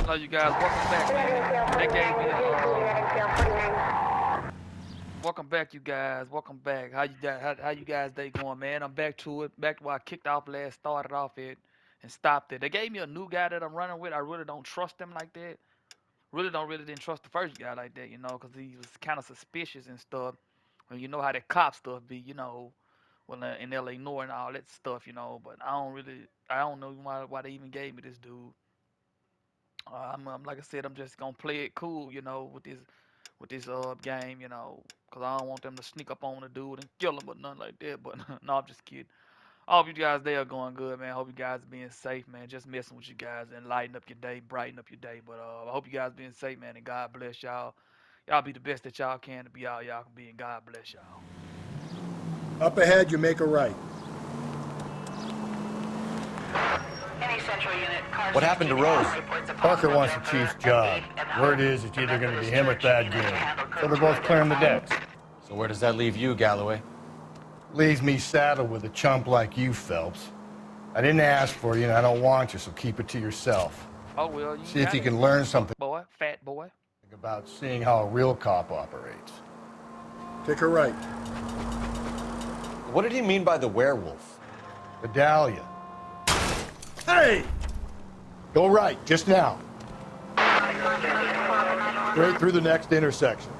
Hello, you guys. Welcome back, man. That gave me welcome back, you guys. Welcome back. How you guys day going, man? I'm back to it. Back to where I kicked off last, started off it, and stopped it. They gave me a new guy that I'm running with. I really don't trust him like that. Really didn't trust the first guy like that, because he was kind of suspicious and stuff. Well, you know how that cop stuff be, when in L.A. Noire and all that stuff, But I don't know why they even gave me this dude. I'm like I said, I'm just gonna play it cool, with this game, cause I don't want them to sneak up on the dude and kill him or nothing like that. But no, I'm just kidding. All of you guys, they are going good, man. Hope you guys being safe, man. Just messing with you guys and lighten up your day, brighten up your day. But I hope you guys being safe, man, and God bless y'all. Y'all be the best that y'all can to be all y'all can be, and God bless y'all. Up ahead, you make a right. What happened to Rose? Parker wants the chief's job. Word is it's either going to be him or Thad Goon. So they're both clearing the decks. So where does that leave you, Galloway? Leaves me saddled with a chump like you, Phelps. I didn't ask for you, and I don't want you, so keep it to yourself. Oh well, you See if got you it. can learn something Boy, fat boy. about seeing how a real cop operates. Take a right. What did he mean by the werewolf? The Dahlia. Hey! Go right, just now. Straight through the next intersection.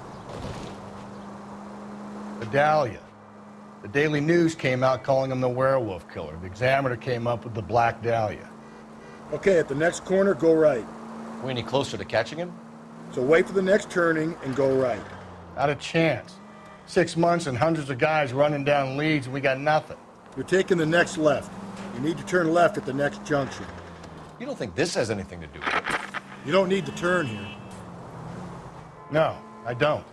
The Dahlia. The Daily News came out calling him the werewolf killer. The Examiner came up with the Black Dahlia. Okay, at the next corner, go right. Are we any closer to catching him? So wait for the next turning and go right. Not a chance. 6 months and hundreds of guys running down leads, and we got nothing. You're taking the next left. You need to turn left at the next junction. You don't think this has anything to do with it? You don't need to turn here. No, I don't.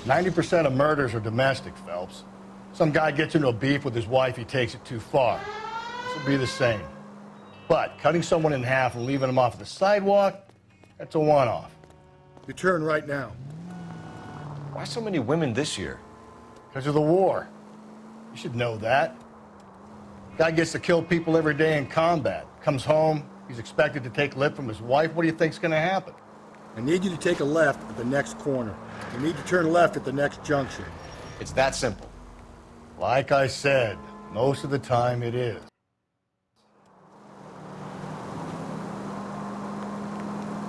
90% of murders are domestic, Phelps. Some guy gets into a beef with his wife, he takes it too far. This will be the same. But cutting someone in half and leaving them off at the sidewalk, that's a one-off. You turn right now. Why so many women this year? Because of the war. You should know that. Guy gets to kill people every day in combat. Comes home, he's expected to take lip from his wife. What do you think's going to happen? I need you to take a left at the next corner. You need to turn left at the next junction. It's that simple. Like I said, most of the time it is.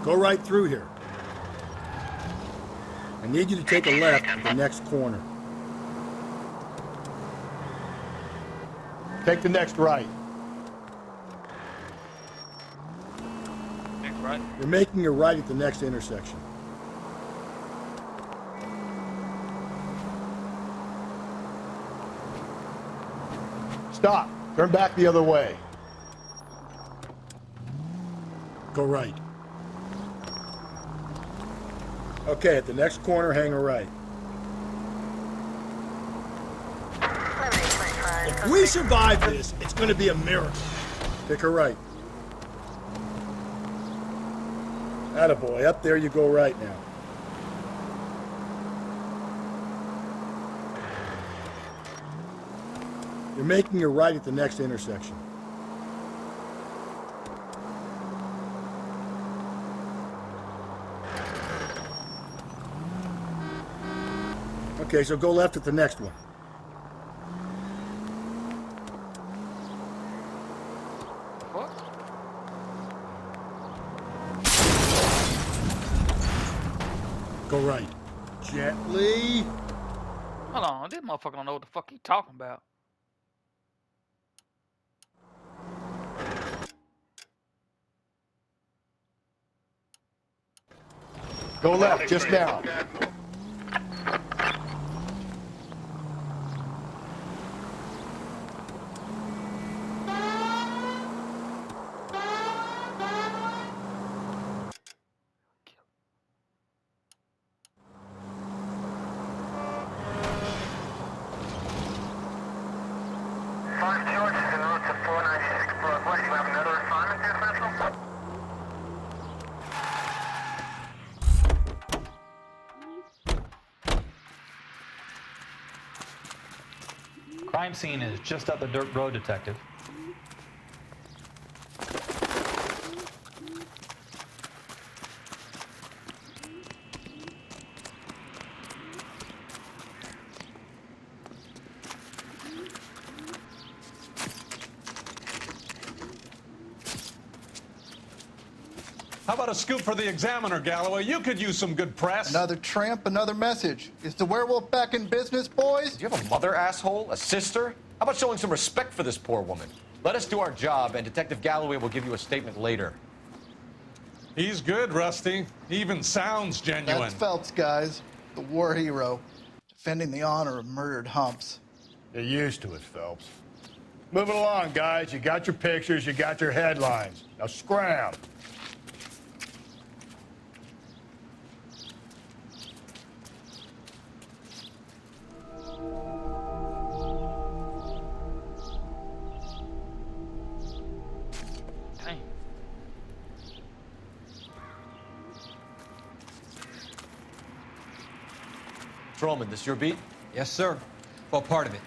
Go right through here. I need you to take a left at the next corner. Take the next right. Next right. You're making a right at the next intersection. Stop. Turn back the other way. Go right. Okay, at the next corner, hang a right. If we survive this, it's going to be a miracle. Take a right. Attaboy, up there you go right now. You're making a right at the next intersection. Okay, so go left at the next one. What? Go right. Gently. Hold on, this motherfucker don't know what the fuck he talking about. Go left, just now. Crime scene is just up the dirt road, Detective. How about a scoop for the Examiner, Galloway? You could use some good press. Another tramp, another message. Is the werewolf back in business, boys? Do you have a mother, asshole? A sister? How about showing some respect for this poor woman? Let us do our job, and Detective Galloway will give you a statement later. He's good, Rusty. He even sounds genuine. That's Phelps, guys. The war hero. Defending the honor of murdered humps. You're used to it, Phelps. Move it along, guys. You got your pictures, you got your headlines. Now scram. Dang. Patrolman, this your beat? Yes, sir. Well, part of it.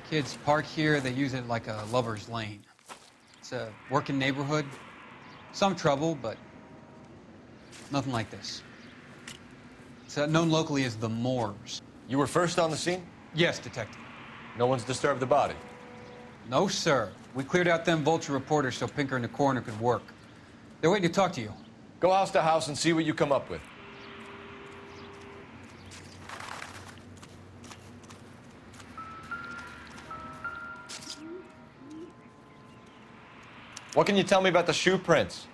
Kids park here, they use it like a lover's lane. It's a working neighborhood. Some trouble, but nothing like this. It's known locally as the Moors. You were first on the scene? Yes, detective. No one's disturbed the body. No, sir. We cleared out them vulture reporters so Pinker and the coroner could work. They're waiting to talk to you. Go house to house and see what you come up with. What can you tell me about the shoe prints?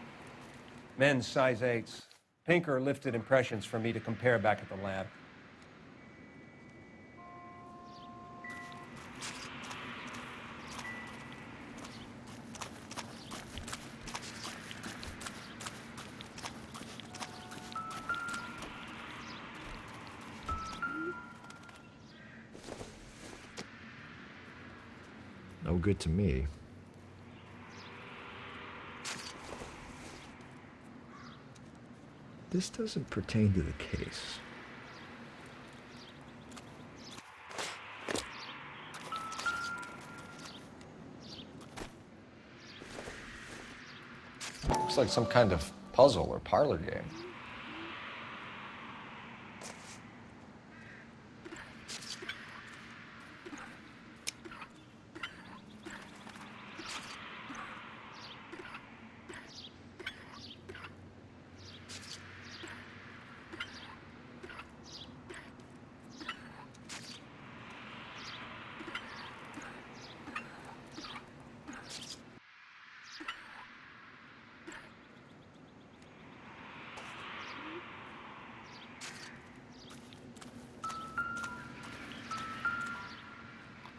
Men's size 8s. Pinker lifted impressions for me to compare back at the lab. No good to me. This doesn't pertain to the case. Looks like some kind of puzzle or parlor game.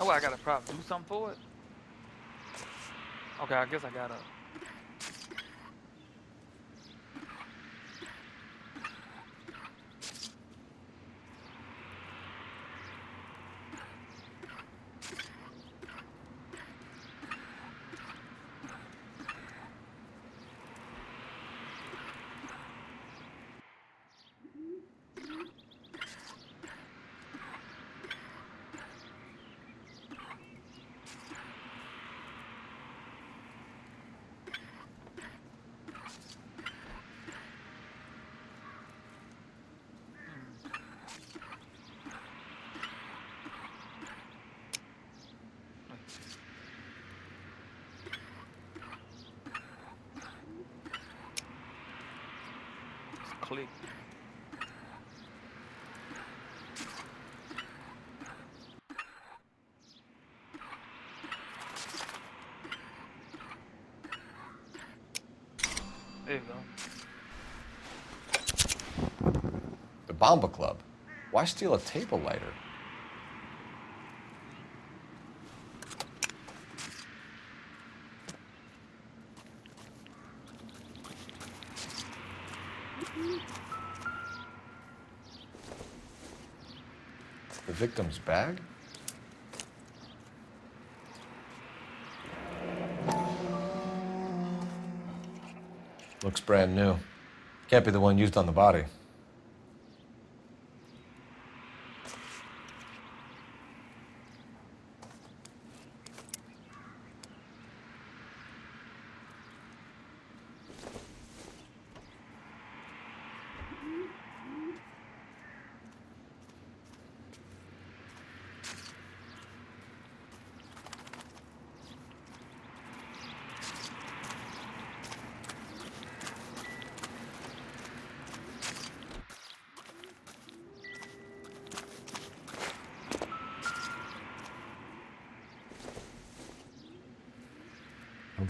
Oh, I gotta probably do something for it. Okay, I guess I gotta. Click. There you go. The Bomba Club. Why steal a table lighter? The victim's bag? Looks brand new. Can't be the one used on the body.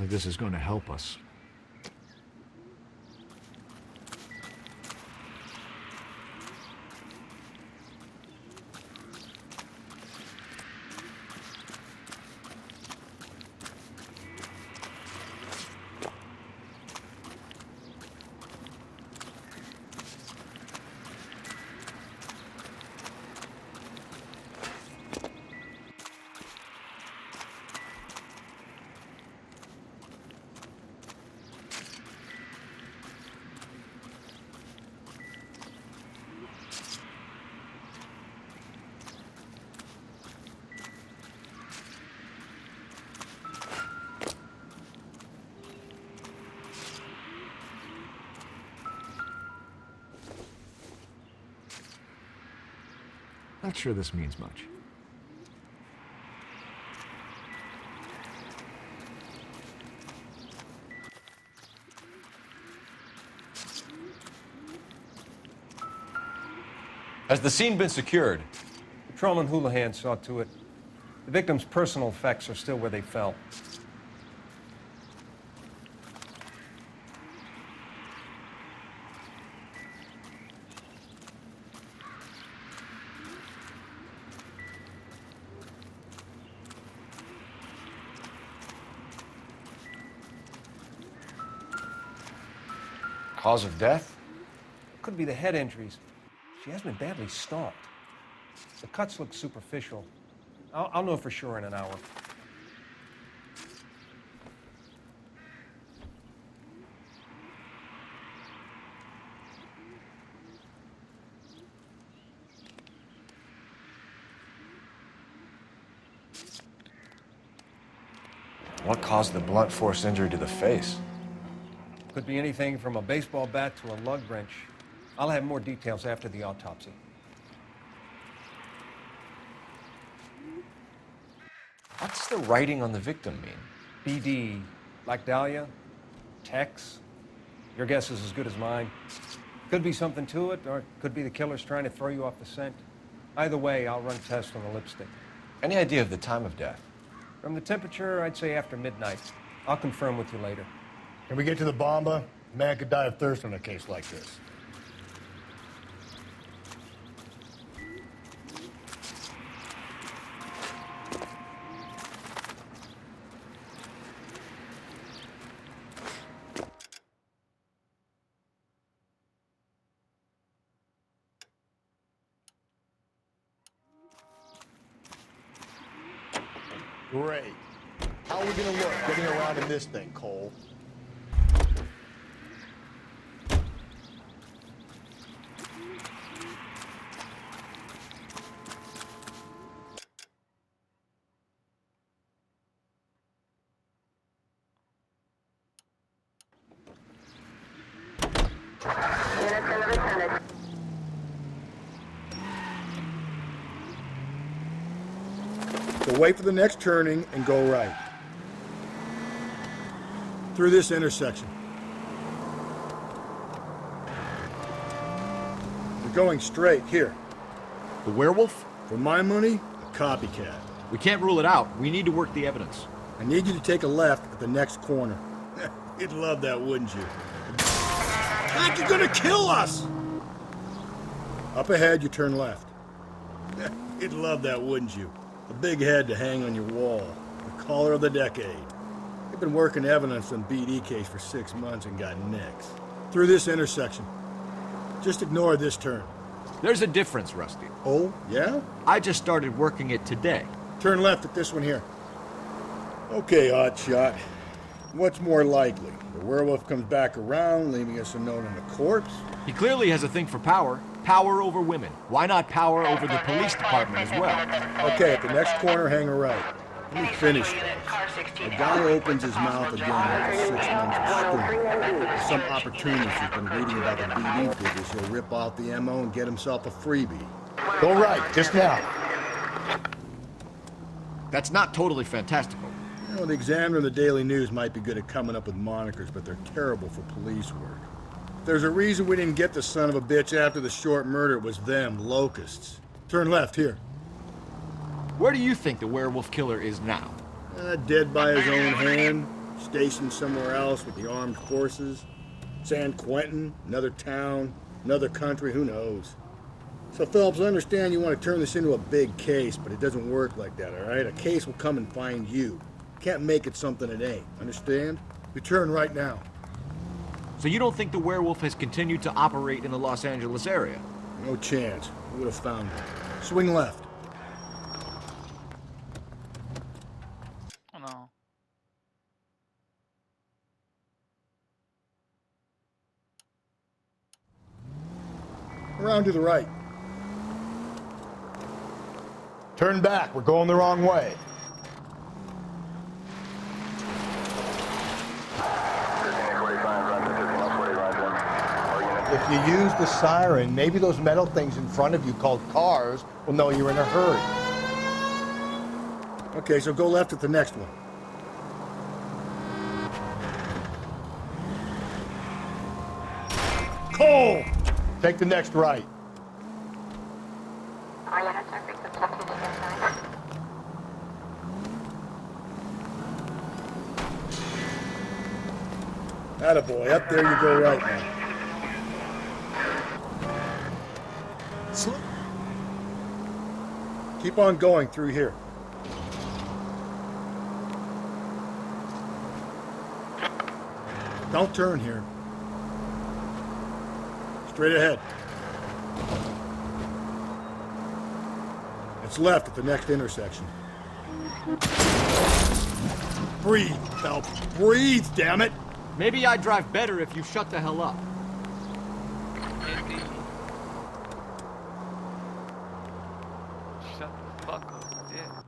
think this is going to help us. Not sure this means much. Has the scene been secured? Patrolman Houlihan saw to it. The victim's personal effects are still where they fell. Cause of death? Could be the head injuries. She has been badly stalked. The cuts look superficial. I'll know for sure in an hour. What caused the blunt force injury to the face? Could be anything from a baseball bat to a lug wrench. I'll have more details after the autopsy. What's the writing on the victim mean? BD, like Dahlia, Tex. Your guess is as good as mine. Could be something to it, or it could be the killer's trying to throw you off the scent. Either way, I'll run tests on the lipstick. Any idea of the time of death? From the temperature, I'd say after midnight. I'll confirm with you later. Can we get to the bomba? A man could die of thirst on a case like this. Great. How are we gonna look getting around in this thing, Cole? So wait for the next turning and go right. Through this intersection. You're going straight here. The werewolf? For my money, a copycat. We can't rule it out. We need to work the evidence. I need you to take a left at the next corner. You'd love that, wouldn't you? Like you're gonna kill us! Up ahead, you turn left. You'd love that, wouldn't you? A big head to hang on your wall. The caller of the decade. You've been working evidence on BD case for 6 months and got nicks. Through this intersection. Just ignore this turn. There's a difference, Rusty. Oh, yeah? I just started working it today. Turn left at this one here. Okay, hotshot. What's more likely? The werewolf comes back around, leaving us a note on the corpse? He clearly has a thing for power. Power over women. Why not power over the police department as well? Okay, at the next corner, hang a right. Let me finish this. The guy opens his mouth again after 6 months of schooling. There's some opportunist who's been reading about the BD figures. He'll rip off the MO and get himself a freebie. Go right, just now. That's not totally fantastical. You know, the Examiner and the Daily News might be good at coming up with monikers, but they're terrible for police work. If there's a reason we didn't get the son of a bitch after the short murder, it was them, locusts. Turn left, here. Where do you think the werewolf killer is now? Dead by his own hand. stationed somewhere else with the armed forces. San Quentin, another town, another country, who knows? So, Phelps, I understand you want to turn this into a big case, but it doesn't work like that, all right? A case will come and find you. Can't make it something it ain't, understand? Return right now. So you don't think the werewolf has continued to operate in the Los Angeles area? No chance. We would have found him. Swing left. Oh no. Around to the right. Turn back. We're going the wrong way. If you use the siren, maybe those metal things in front of you called cars will know you're in a hurry. Okay, so go left at the next one. Cole! Take the next right. Attaboy, up there you go right now. Keep on going through here. Don't turn here. Straight ahead. It's left at the next intersection. Breathe, Phelps. Breathe, damn it! Maybe I'd drive better if you shut the hell up. Indeed. Shut the fuck up. Yeah.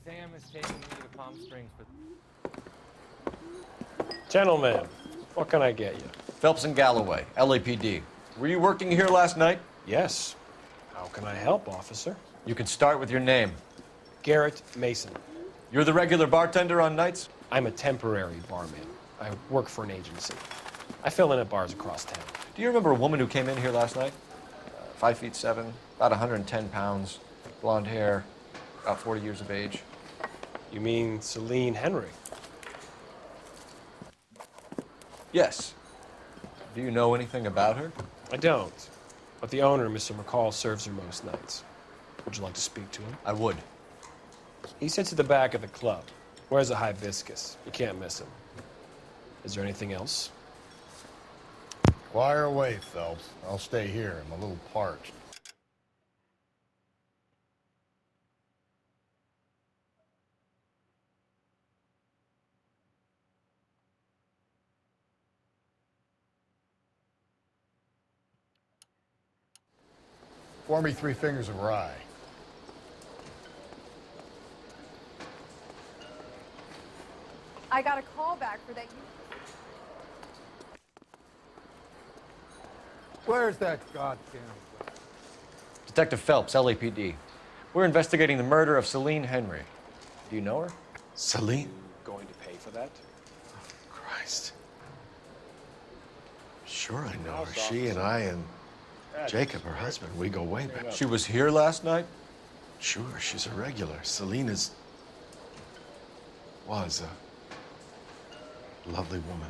Sam is taking me to Palm Springs for... Gentlemen, what can I get you? Phelps and Galloway, LAPD. Were you working here last night? Yes. How can I help, officer? You can start with your name. Garrett Mason. You're the regular bartender on nights? I'm a temporary barman. I work for an agency. I fill in at bars across town. Do you remember a woman who came in here last night? 5'7", about 110 pounds, blonde hair, about 40 years of age. You mean Celine Henry? Yes. Do you know anything about her? I don't. But the owner, Mr. McCall, serves her most nights. Would you like to speak to him? I would. He sits at the back of the club. Wears a hibiscus. You can't miss him. Is there anything else? Fire away, Phelps. I'll stay here. I'm a little parched. Pour me 3 fingers of rye. I got a call back for that. Where's that goddamn... Detective Phelps, LAPD. We're investigating the murder of Celine Henry. Do you know her? Celine? Going to pay for that? Christ. Sure I know her. She and I and Jacob, her husband, we go way back. She was here last night? Sure, she's a regular. Celine was a lovely woman.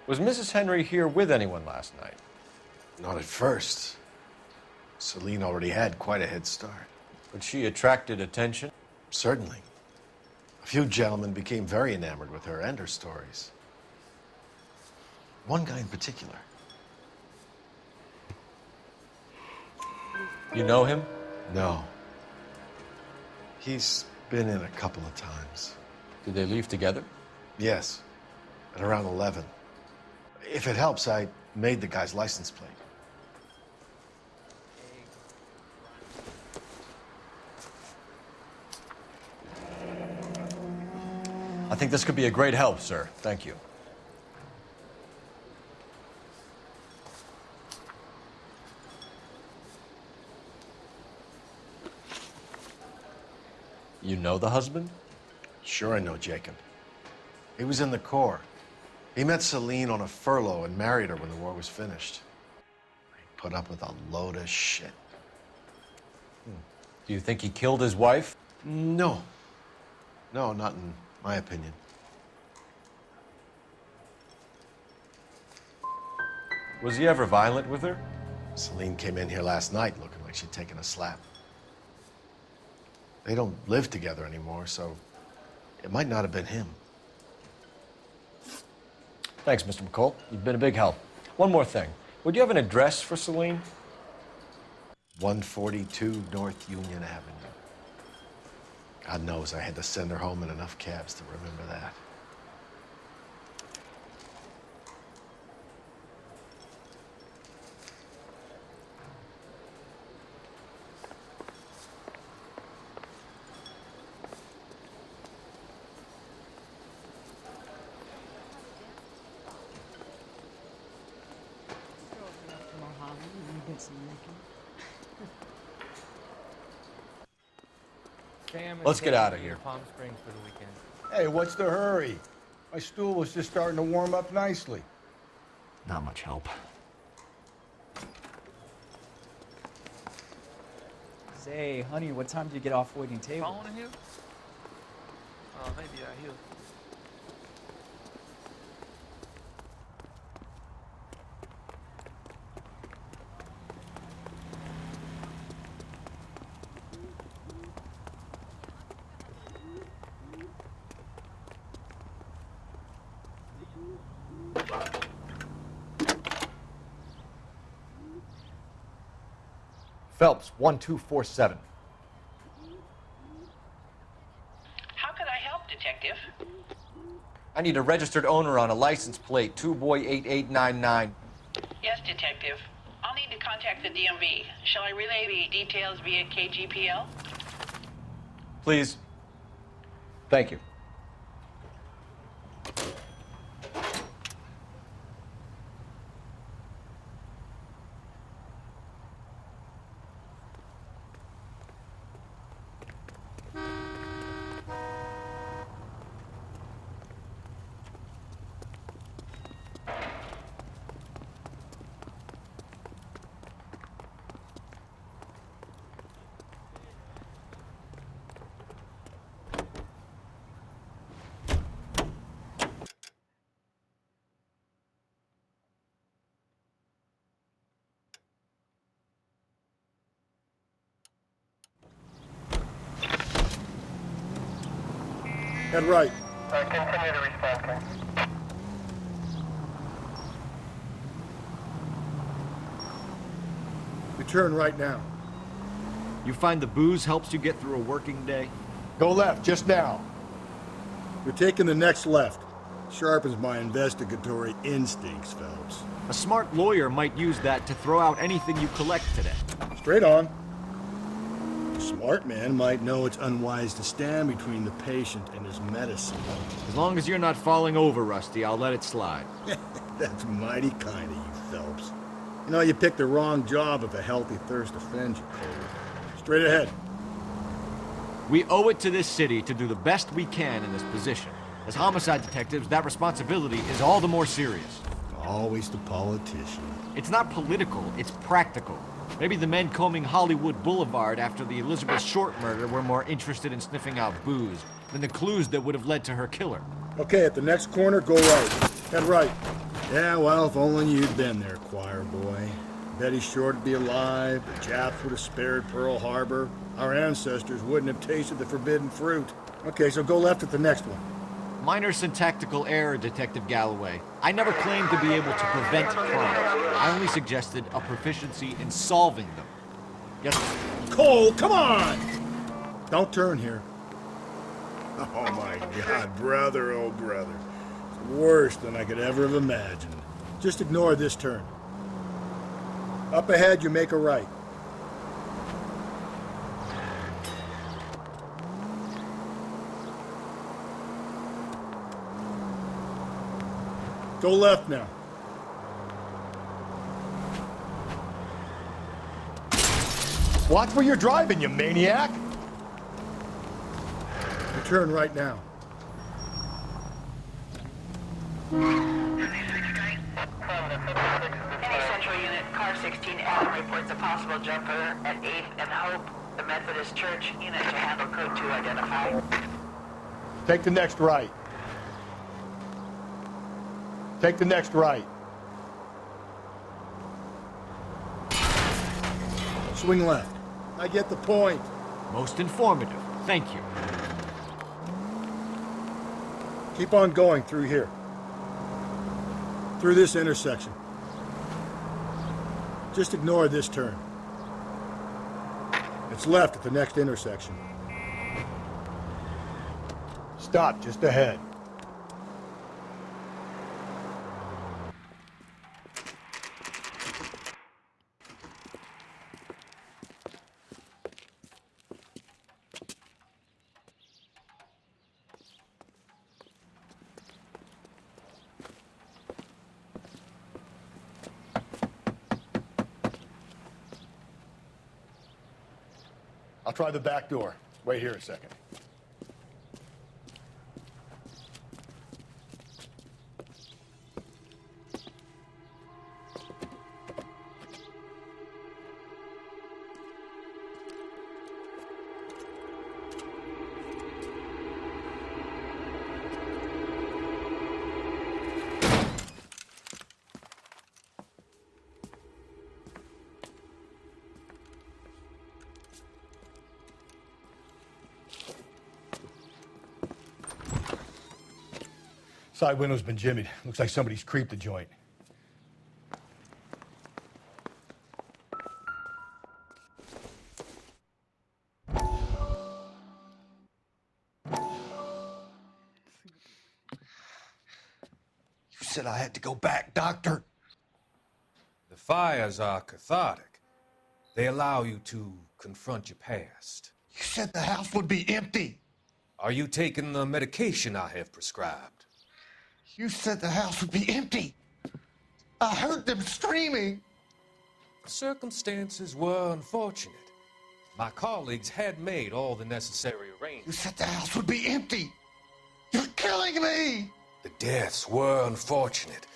Was Mrs. Henry here with anyone last night? Not at first. Celine already had quite a head start. But she attracted attention? Certainly. A few gentlemen became very enamored with her and her stories. One guy in particular. You know him? No. He's been in a couple of times. Did they leave together? Yes. At around 11. If it helps, I made the guy's license plate. I think this could be a great help, sir. Thank you. You know the husband? Sure I know Jacob. He was in the Corps. He met Celine on a furlough and married her when the war was finished. He put up with a load of shit. Do you think he killed his wife? No. No, not in my opinion. Was he ever violent with her? Celine came in here last night looking like she'd taken a slap. They don't live together anymore, so it might not have been him. Thanks, Mr. McCall. You've been a big help. One more thing. Would you have an address for Celine? 142 North Union Avenue. God knows I had to send her home in enough cabs to remember that. Let's get out of here. Palm Springs for the weekend. Hey, what's the hurry? My stool was just starting to warm up nicely. Not much help. Say, honey, what time do you get off waiting table? Phone in here? Oh, maybe out here. Phelps, 1247. How can I help, Detective? I need a registered owner on a license plate, 2boy8899. Yes, Detective. I'll need to contact the DMV. Shall I relay the details via KGPL? Please. Thank you. Head right. Continue to respond, sir. You turn right now. You find the booze helps you get through a working day? Go left, just now. You're taking the next left. Sharpens my investigatory instincts, Phelps. A smart lawyer might use that to throw out anything you collect today. Straight on. A smart man might know it's unwise to stand between the patient and his medicine. As long as you're not falling over, Rusty, I'll let it slide. That's mighty kind of you, Phelps. You know, you picked the wrong job if a healthy thirst offends you, Cole. Straight ahead. We owe it to this city to do the best we can in this position. As homicide detectives, that responsibility is all the more serious. Always the politician. It's not political, it's practical. Maybe the men combing Hollywood Boulevard after the Elizabeth Short murder were more interested in sniffing out booze than the clues that would have led to her killer. Okay, at the next corner, go right. Head right. Yeah, well, if only you'd been there, choir boy. Betty Short would be alive, the Japs would have spared Pearl Harbor, our ancestors wouldn't have tasted the forbidden fruit. Okay, so go left at the next one. Minor syntactical error, Detective Galloway. I never claimed to be able to prevent crimes. I only suggested a proficiency in solving them. Yes. Cole, come on! Don't turn here. Oh my God, brother, oh brother. It's worse than I could ever have imagined. Just ignore this turn. Up ahead, you make a right. Go left now. Watch where you're driving, you maniac! You turn right now. Any central unit, car 16 Adam reports a possible jumper at 8th and Hope. The Methodist Church unit to handle code 2 identified. Take the next right. Take the next right. Swing left. I get the point. Most informative. Thank you. Keep on going through here. Through this intersection. Just ignore this turn. It's left at the next intersection. Stop just ahead. I'll try the back door. Wait here a second. Side window's been jimmied. Looks like somebody's creeped the joint. You said I had to go back, Doctor. The fires are cathartic. They allow you to confront your past. You said the house would be empty. Are you taking the medication I have prescribed? You said the house would be empty. I heard them screaming. Circumstances were unfortunate. My colleagues had made all the necessary arrangements. You said the house would be empty. You're killing me. The deaths were unfortunate,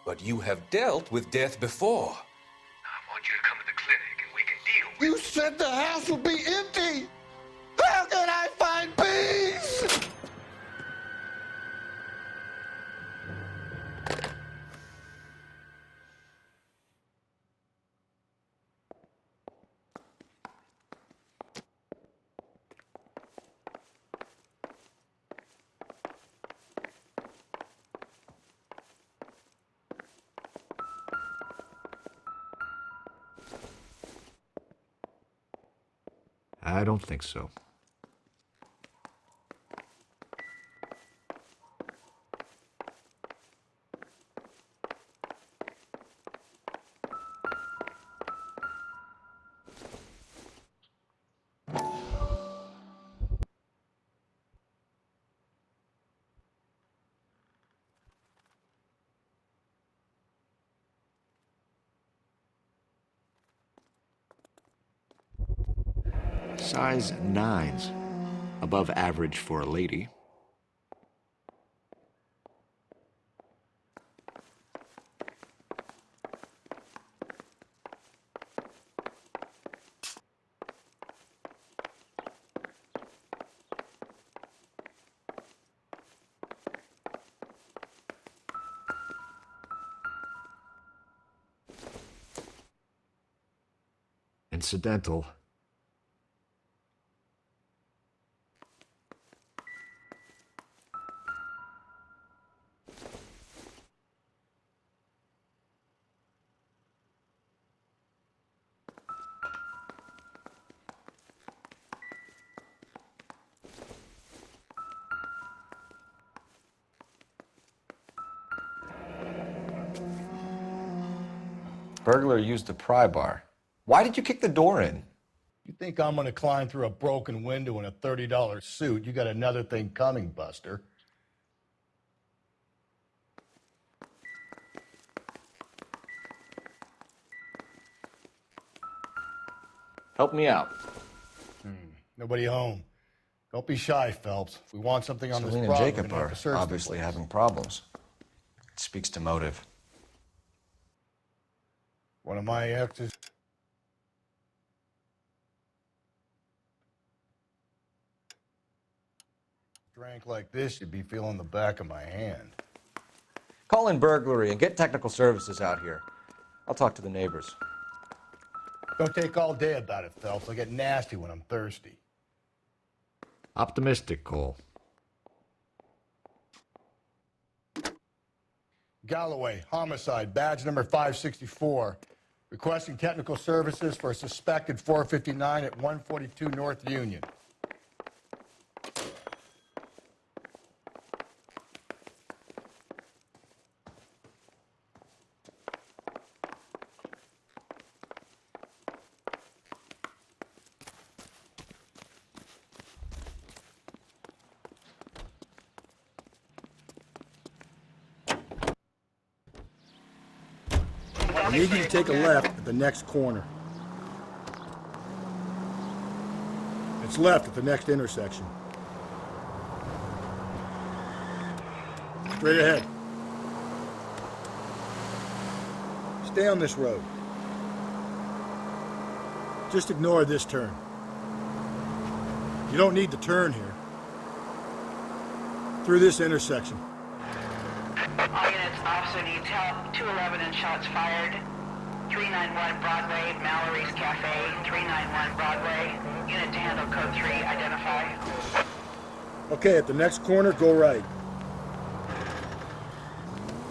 but you have dealt with death before. I want you to come to the clinic and we can deal with You said the house would be empty. How can I find peace? I don't think so. Size 9s. Above average for a lady. Incidental. Burglar used a pry bar. Why did you kick the door in? You think I'm gonna climb through a broken window in a $30 suit? You got another thing coming, Buster. Help me out. Nobody home. Don't be shy, Phelps. If we want something on this Celine and problem, Jacob we're gonna have are to search the obviously place. having problems. speaks to motive. One of my exes. Drank like this, you'd be feeling the back of my hand. Call in burglary and get technical services out here. I'll talk to the neighbors. Don't take all day about it, Phelps. I get nasty when I'm thirsty. Optimistic, Cole. Galloway, homicide, badge number 564. Requesting technical services for a suspected 459 at 142 North Union. I need you to take a left at the next corner. It's left at the next intersection. Straight ahead. Stay on this road. Just ignore this turn. You don't need to turn here. Through this intersection. All units, officer needs help. 211 and shots fired. 391 Broadway, Mallory's Cafe. 391 Broadway. Unit to handle code 3, identify. Okay, at the next corner, go right.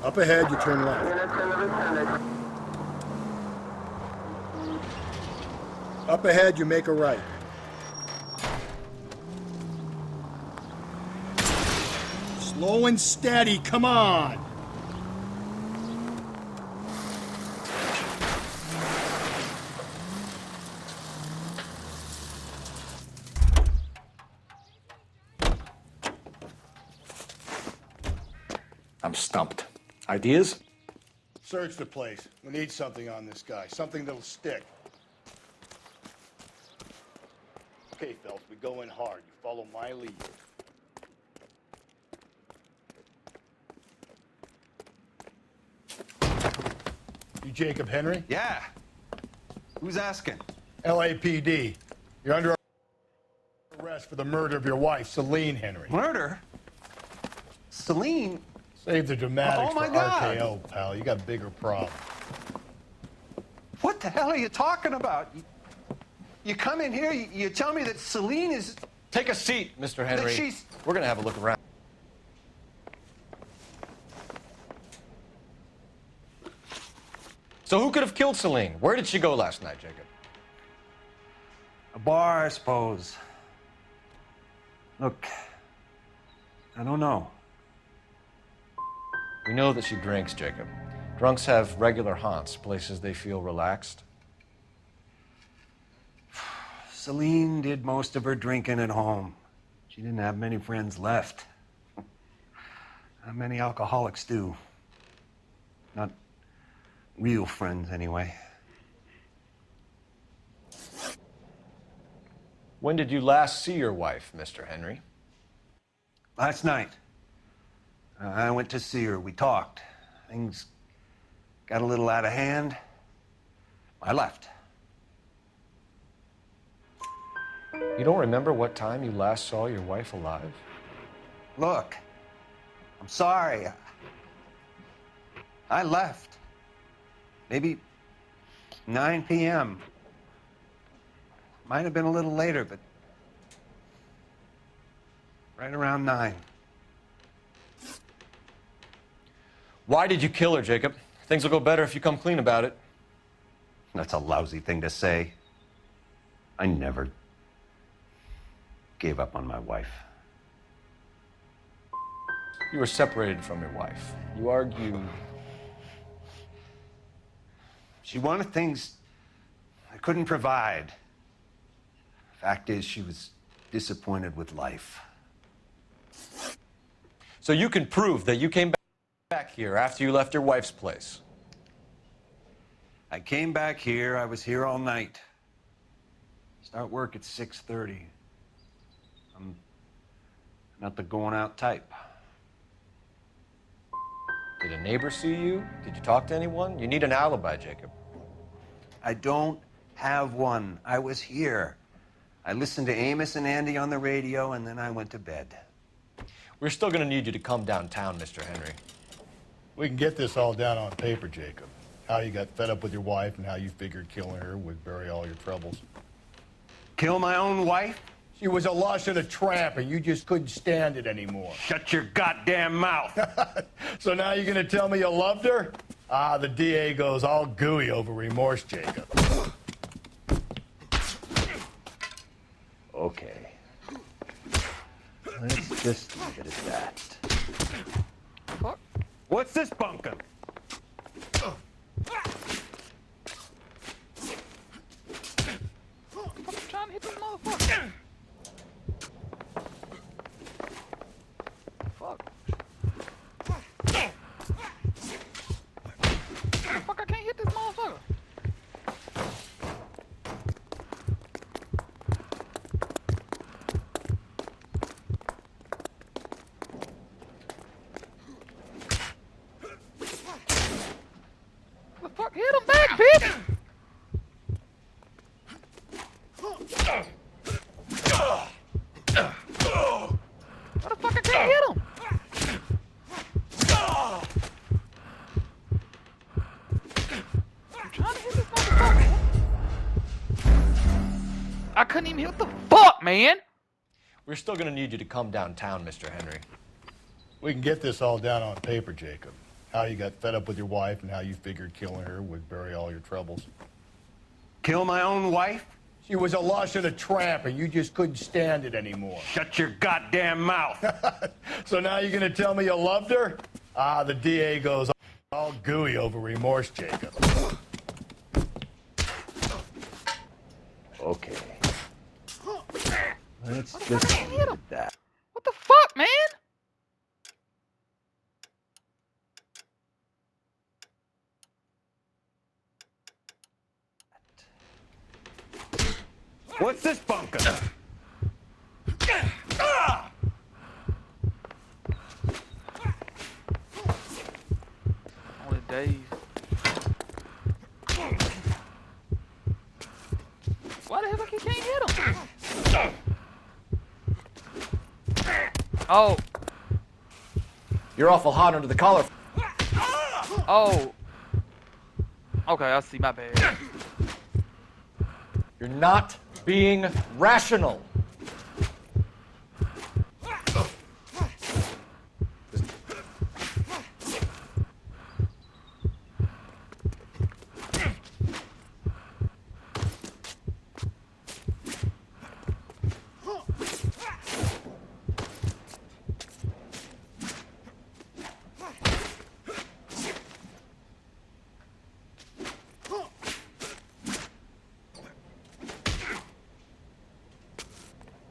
Up ahead, you turn left. Up ahead, you make a right. Slow and steady, come on! I'm stumped. Ideas? Search the place. We need something on this guy. Something that'll stick. Okay, Phelps, we go in hard. You follow my lead. You Jacob Henry? Yeah. Who's asking? LAPD. You're under arrest for the murder of your wife, Celine Henry. Murder? Celine? Save the dramatics Oh, my for God. RKO, pal. You got bigger problems. What the hell are you talking about? You come in here, you tell me that Celine is... Take a seat, Mr. Henry. That she's... We're gonna have a look around. So who could have killed Celine? Where did she go last night, Jacob? A bar, I suppose. Look, I don't know. We know that she drinks, Jacob. Drunks have regular haunts, places they feel relaxed. Celine did most of her drinking at home. She didn't have many friends left. Not many alcoholics do. Not real friends, anyway. When did you last see your wife, Mr. Henry? Last night. I went to see her. We talked. Things got a little out of hand. I left. You don't remember what time you last saw your wife alive? Look, I'm sorry. I left. Maybe 9 p.m. Might have been a little later, but right around 9. Why did you kill her, Jacob? Things will go better if you come clean about it. That's a lousy thing to say. I never gave up on my wife. You were separated from your wife. You argue. She wanted things I couldn't provide. Fact is, she was disappointed with life. So you can prove that you came back here after you left your wife's place. I came back here. I was here all night. Start work at 6:30. I'm not the going out type. Did a neighbor see you? Did you talk to anyone? You need an alibi, Jacob. I don't have one. I was here. I listened to Amos and Andy on the radio, and then I went to bed. We're still going to need you to come downtown, Mr. Henry. We can get this all down on paper, Jacob. How you got fed up with your wife and how you figured killing her would bury all your troubles. Kill my own wife? She was a lush and a tramp, and you just couldn't stand it anymore. Shut your goddamn mouth. So now you're gonna tell me you loved her? Ah, the DA goes all gooey over remorse, Jacob. Okay. Let's just leave it at that. Fuck. What's this bunkum? I'm trying to hit this motherfucker. Fuck. Fuck, I can't hit this motherfucker. The fuck, hit him back, bitch! Why the fuck I can't hit him? I'm trying to hit this motherfucker. I couldn't even hit the fuck, man. We're still going to need you to come downtown, Mr. Henry. We can get this all down on paper, Jacob. How you got fed up with your wife and how you figured killing her would bury all your troubles. Kill my own wife? She was a lush and a tramp, and you just couldn't stand it anymore. Shut your goddamn mouth. So now you're gonna tell me you loved her? Ah, the DA goes all gooey over remorse, Jacob. Okay. Let's just leave it at that. What the fuck, man? What's this bunkum? Only Dave. Why the hell I can't hit him? Oh. You're awful hot under the collar. Oh. Okay, I see. My bad. You're not being rational.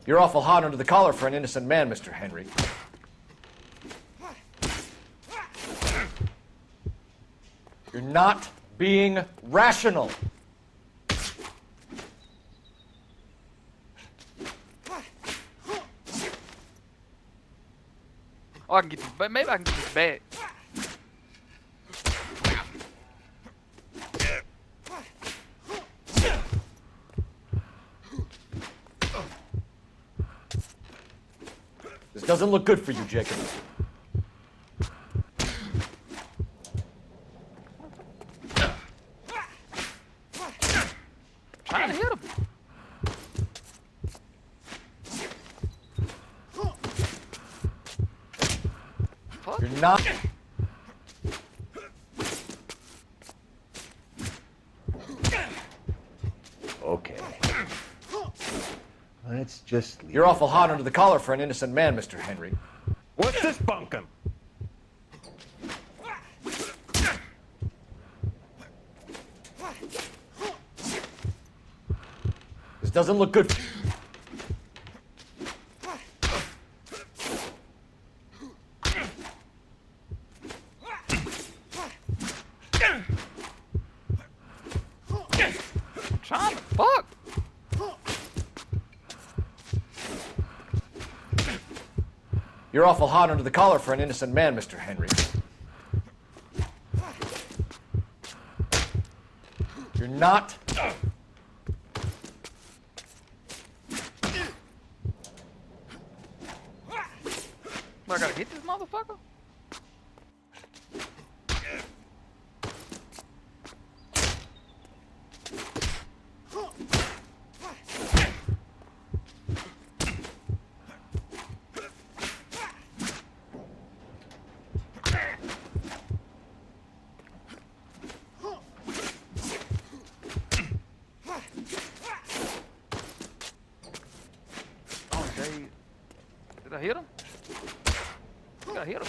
You're awful hot under the collar for an innocent man, Mr. Henry. You're not being rational. Oh, I can get this, but maybe I can get this back. This doesn't look good for you, Jacob. Trying to hit him. You're not. Okay. Let's just leave You're it awful at hot that. under the collar for an innocent man, Mr. Henry. What's this bunkum? This doesn't look good for you. Trying to fuck. You're awful hot under the collar for an innocent man, Mr. Henry. You're not. I gotta hit this motherfucker? Oh, Dave. Did I hit him? I think I hit him.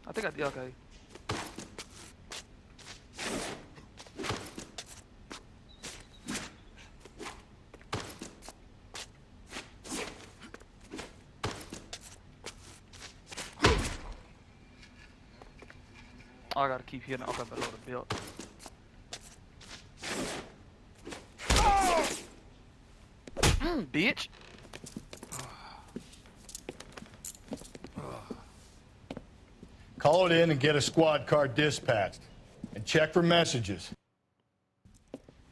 I think I did, okay. Oh, I gotta keep hitting. Okay, below the belt. Bitch. Call it in and get a squad car dispatched. And check for messages.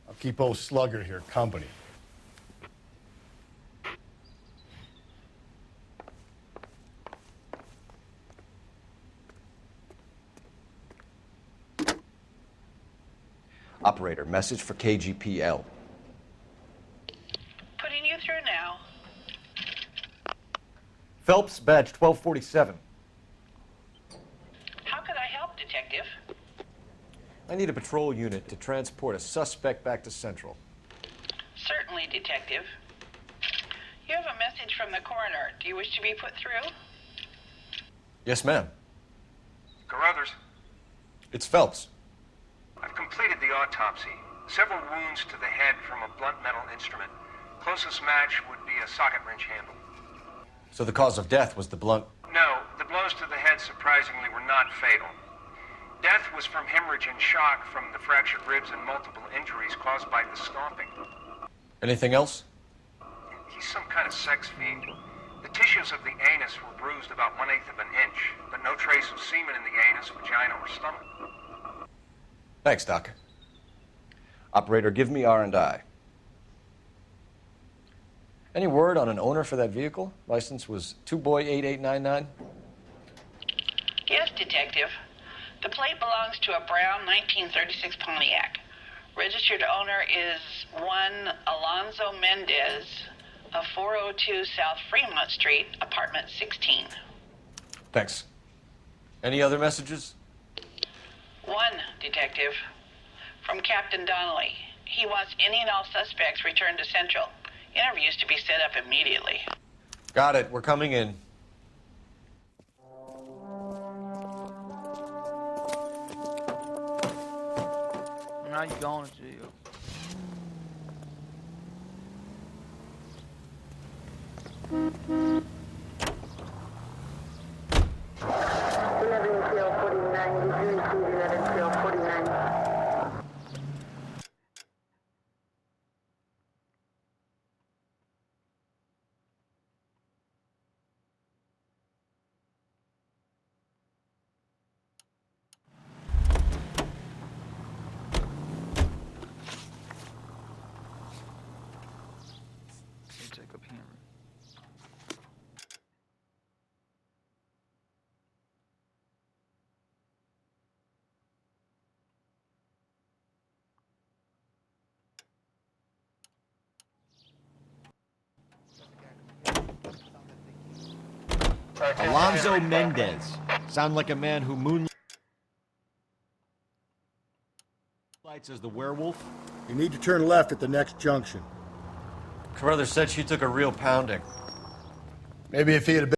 I'll keep old Slugger here company. Operator, message for KGPL. Putting you through now. Phelps, badge 1247. How could I help, Detective? I need a patrol unit to transport a suspect back to Central. Certainly, Detective. You have a message from the coroner. Do you wish to be put through? Yes, ma'am. Carruthers, It's Phelps. I've completed the autopsy. Several wounds to the head from a blunt metal instrument. Closest match would be a socket wrench handle. So the cause of death was the blunt. No, the blows to the head surprisingly were not fatal. Death was from hemorrhage and shock from the fractured ribs and multiple injuries caused by the stomping. Anything else? He's some kind of sex fiend. The tissues of the anus were bruised about 1/8 of an inch, but no trace of semen in the anus, vagina, or stomach. Thanks, Doc. Operator, give me R&I. Any word on an owner for that vehicle? License was 2boy8899. Yes, Detective. The plate belongs to a brown 1936 Pontiac. Registered owner is one Alonzo Mendez of 402 South Fremont Street, apartment 16. Thanks. Any other messages? One, Detective. From Captain Donnelly. He wants any and all suspects returned to Central. Interviews to be set up immediately. Got it. We're coming in. Now you going to jail. Jacob Henry. Alonzo Mendez. Sound like a man who moonlights as the werewolf? You need to turn left at the next junction. Carruthers said she took a real pounding. Maybe if he had been